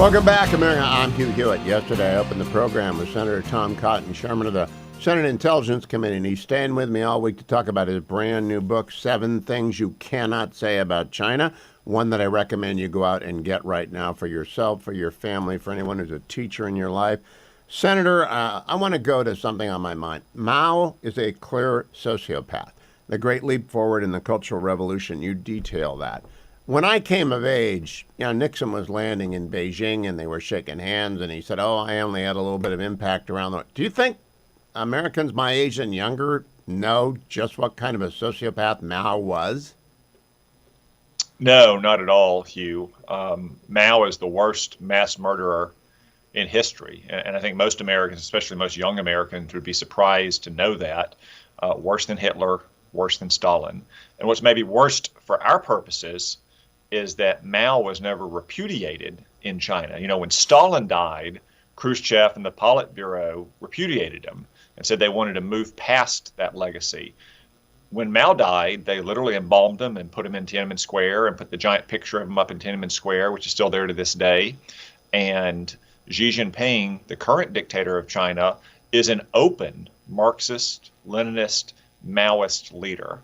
Welcome back, America. I'm Hugh Hewitt. Yesterday, I opened the program with Senator Tom Cotton, chairman of the Senate Intelligence Committee, and he's staying with me all week to talk about his brand new book, 7 Things You Cannot Say About China, one that I recommend you go out and get right now for yourself, for your family, for anyone who's a teacher in your life. Senator, I want to go to something on my mind. Mao is a clear sociopath. The great leap forward in the Cultural Revolution, you detail that. When I came of age, Nixon was landing in Beijing and they were shaking hands and he said, oh, I only had a little bit of impact around the world. Do you think Americans my age and younger know just what kind of a sociopath Mao was? No, not at all, Hugh. Mao is the worst mass murderer in history. And I think most Americans, especially most young Americans, would be surprised to know that. Worse than Hitler, worse than Stalin. And what's maybe worst for our purposes is that Mao was never repudiated in China. You know, when Stalin died, Khrushchev and the Politburo repudiated him and said they wanted to move past that legacy. When Mao died, they literally embalmed him and put him in Tiananmen Square and put the giant picture of him up in Tiananmen Square, which is still there to this day. And Xi Jinping, the current dictator of China, is an open Marxist, Leninist, Maoist leader.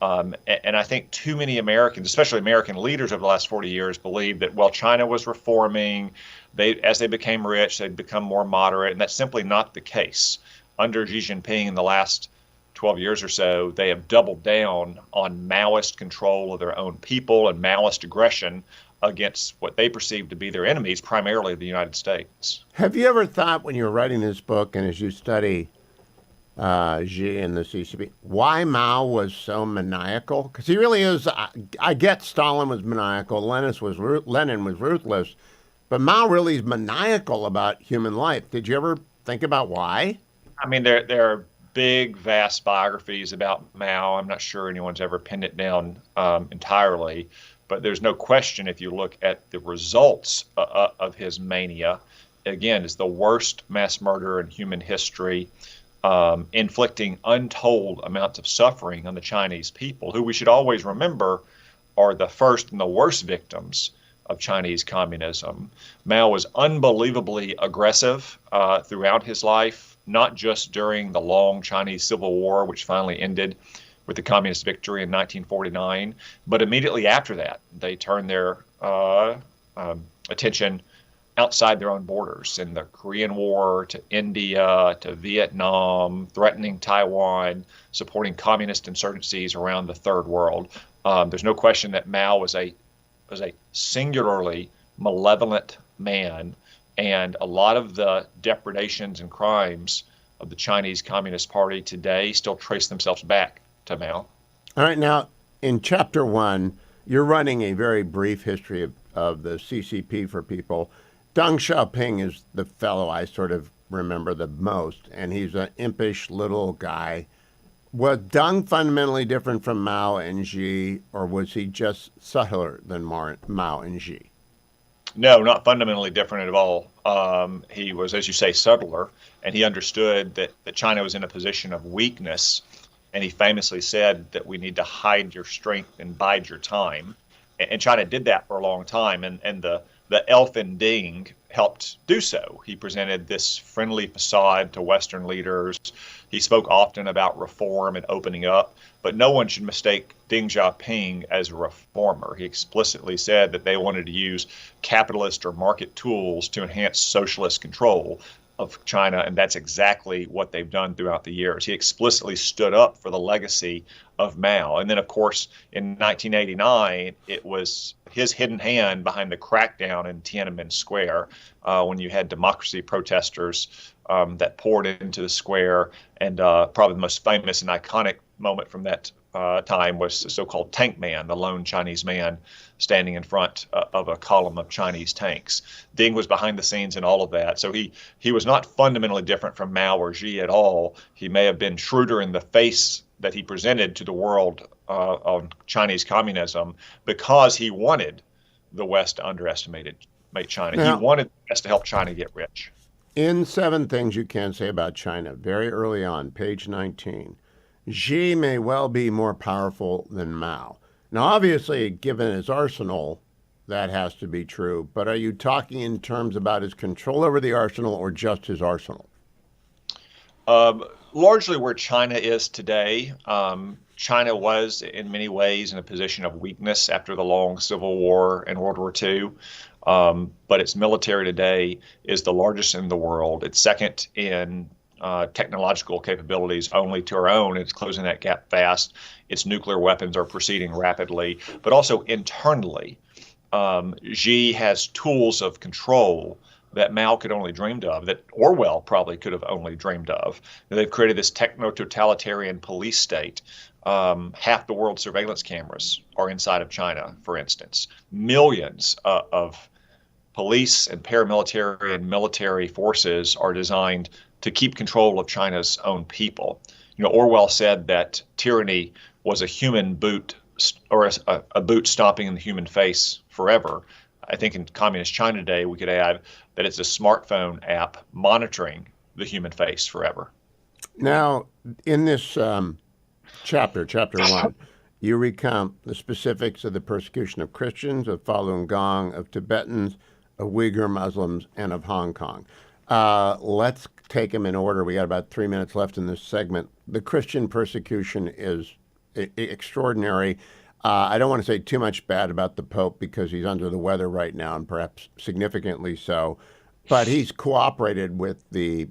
And I think too many Americans, especially American leaders over the last 40 years, believe that, well, China was reforming. As they became rich, they'd become more moderate. And that's simply not the case. Under Xi Jinping in the last 12 years or so, they have doubled down on Maoist control of their own people and Maoist aggression against what they perceive to be their enemies, primarily the United States. Have you ever thought when you were writing this book and as you study Xi and the CCP, why Mao was so maniacal? Because he really is. I get Stalin was maniacal, Lenin was ruthless, but Mao really is maniacal about human life. Did you ever think about why? I mean, there are big, vast biographies about Mao. I'm not sure anyone's ever pinned it down entirely, but there's no question if you look at the results of his mania, again, it's the worst mass murder in human history. Inflicting untold amounts of suffering on the Chinese people, who we should always remember are the first and the worst victims of Chinese communism. Mao was unbelievably aggressive throughout his life, not just during the long Chinese Civil War, which finally ended with the communist victory in 1949, but immediately after that, they turned their attention outside their own borders, in the Korean War, to India, to Vietnam, threatening Taiwan, supporting communist insurgencies around the Third World. There's no question that Mao was a singularly malevolent man, and a lot of the depredations and crimes of the Chinese Communist Party today still trace themselves back to Mao. All right, now in chapter 1, you're running a very brief history of the CCP for people. Deng Xiaoping is the fellow I sort of remember the most, and he's an impish little guy. Was Deng fundamentally different from Mao and Xi, or was he just subtler than Mao and Xi? No, not fundamentally different at all. He was, as you say, subtler, and he understood that China was in a position of weakness, and he famously said that we need to hide your strength and bide your time. And China did that for a long time, and the elfin Deng helped do so. He presented this friendly facade to Western leaders. He spoke often about reform and opening up, but no one should mistake Deng Xiaoping as a reformer. He explicitly said that they wanted to use capitalist or market tools to enhance socialist control of China, and that's exactly what they've done throughout the years. He explicitly stood up for the legacy of Mao. And then, of course, in 1989, it was his hidden hand behind the crackdown in Tiananmen Square when you had democracy protesters that poured into the square. And probably the most famous and iconic moment from that time was the so-called Tank Man, the lone Chinese man standing in front of a column of Chinese tanks. Deng was behind the scenes in all of that. So he was not fundamentally different from Mao or Xi at all. He may have been shrewder in the face that he presented to the world of Chinese communism because he wanted the West to underestimate China. Now, he wanted the West to help China get rich. In 7 Things You Can't Say About China, very early on, page 19, Xi may well be more powerful than Mao. Now, obviously, given his arsenal, that has to be true. But are you talking in terms about his control over the arsenal or just his arsenal? Largely where China is today. China was in many ways in a position of weakness after the long Civil War and World War II. But its military today is the largest in the world. It's second in technological capabilities only to our own. It's closing that gap fast. Its nuclear weapons are proceeding rapidly, but also internally. Xi has tools of control that Mao could only dreamed of, that Orwell probably could have only dreamed of. They've created this techno-totalitarian police state. Half the world's surveillance cameras are inside of China, for instance. Millions of police and paramilitary and military forces are designed to keep control of China's own people. Orwell said that tyranny was a human boot, or a boot stomping in the human face forever. I think in communist China today, we could add that it's a smartphone app monitoring the human face forever. Now, in this chapter 1, you recount the specifics of the persecution of Christians, of Falun Gong, of Tibetans, of Uyghur Muslims, and of Hong Kong. Let's take them in order. We got about 3 minutes left in this segment. The Christian persecution is extraordinary. I don't want to say too much bad about the Pope because he's under the weather right now, and perhaps significantly so. But he's cooperated with the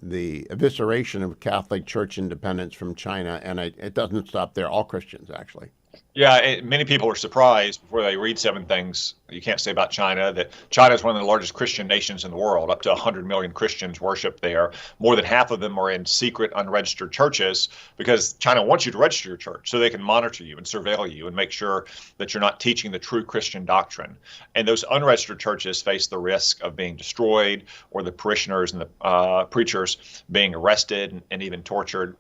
evisceration of Catholic Church independence from China, and it doesn't stop there. All Christians, actually. Yeah, many people are surprised before they read 7 things you can't say about China, that China is one of the largest Christian nations in the world. Up to 100 million Christians worship there. More than half of them are in secret, unregistered churches because China wants you to register your church so they can monitor you and surveil you and make sure that you're not teaching the true Christian doctrine. And those unregistered churches face the risk of being destroyed, or the parishioners and the preachers being arrested and even tortured.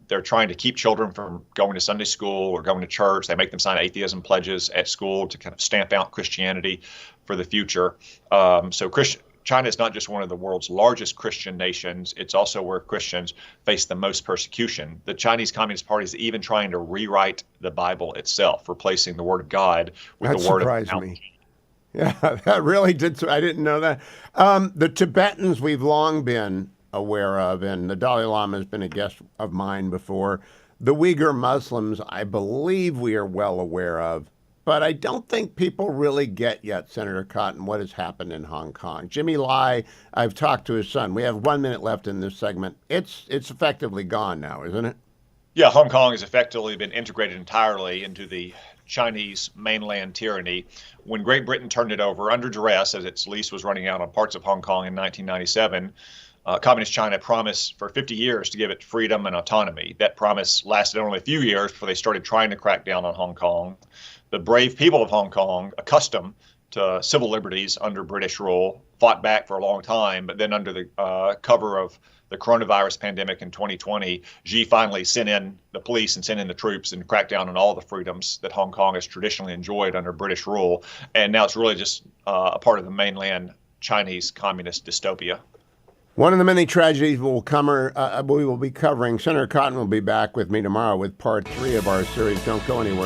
They're trying to keep children from going to Sunday school or going to church. They make them sign atheism pledges at school to kind of stamp out Christianity for the future. China is not just one of the world's largest Christian nations. It's also where Christians face the most persecution. The Chinese Communist Party is even trying to rewrite the Bible itself, replacing the Word of God with the Word of That surprised me. Yeah, that really did. I didn't know that. The Tibetans we've long been aware of, and the Dalai Lama has been a guest of mine before. The Uyghur Muslims, I believe we are well aware of, but I don't think people really get yet, Senator Cotton, what has happened in Hong Kong. Jimmy Lai, I've talked to his son. We have 1 minute left in this segment. It's effectively gone now, isn't it? Yeah, Hong Kong has effectively been integrated entirely into the Chinese mainland tyranny. When Great Britain turned it over under duress, as its lease was running out on parts of Hong Kong in 1997, Communist China promised for 50 years to give it freedom and autonomy. That promise lasted only a few years before they started trying to crack down on Hong Kong. The brave people of Hong Kong, accustomed to civil liberties under British rule, fought back for a long time, but then under the cover of the coronavirus pandemic in 2020, Xi finally sent in the police and sent in the troops and cracked down on all the freedoms that Hong Kong has traditionally enjoyed under British rule. And now it's really just a part of the mainland Chinese communist dystopia. One of the many tragedies we will be covering. Senator Cotton will be back with me tomorrow with part 3 of our series. Don't go anywhere.